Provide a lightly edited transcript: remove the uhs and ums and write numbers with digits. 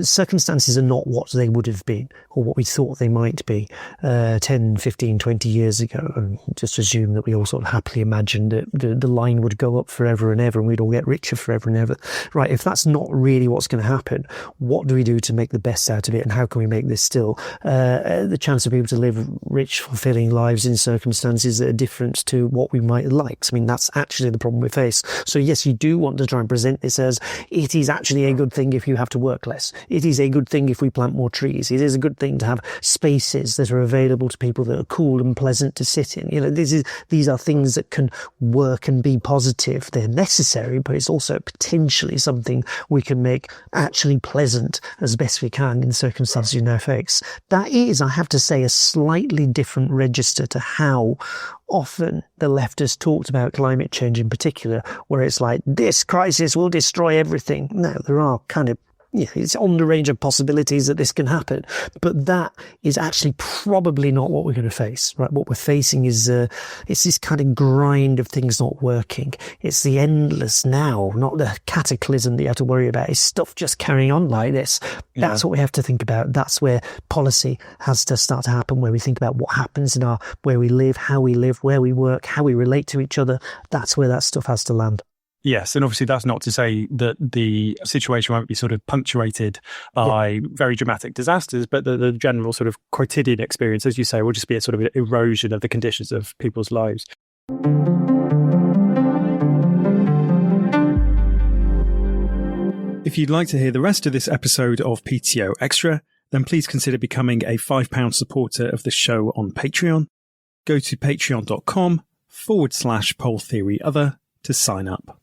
circumstances are not what they would have been or what we thought they might be 10, 15, 20 years ago. And just assume that we all sort of happily imagined that the line would go up forever and ever and we'd all get richer forever and ever. Right, if that's not really what's going to happen, what do we do to make the best out of it, and how can we make this still the chance of people to live rich, fulfilling lives in circumstances that are different to what we might like? I mean, that's actually the problem we face. So yes, you do want to try and present this as it is actually a good thing if you have to work less. It is a good thing if we plant more trees. It is a good thing to have spaces that are available to people that are cool and pleasant to sit in. These are things that can work and be positive. They're necessary, but it's also potentially something we can make actually pleasant as best we can in the circumstances you now face. That is, I have to say, a slightly different register to how often the left has talked about climate change in particular, where it's like, this crisis will destroy everything. No, there are kind of, it's on the range of possibilities that this can happen, but that is actually probably not what we're going to face, right? What we're facing is it's this kind of grind of things not working. It's the endless now, not the cataclysm that you have to worry about. It's stuff just carrying on like this. That's what we have to think about. That's where policy has to start to happen, where we think about what happens in where we live, how we live, where we work, how we relate to each other. That's where that stuff has to land. Yes, and obviously that's not to say that the situation won't be sort of punctuated by very dramatic disasters, but the general sort of quotidian experience, as you say, will just be a sort of erosion of the conditions of people's lives. If you'd like to hear the rest of this episode of PTO Extra, then please consider becoming a £5 supporter of the show on Patreon. Go to patreon.com/poletheoryother to sign up.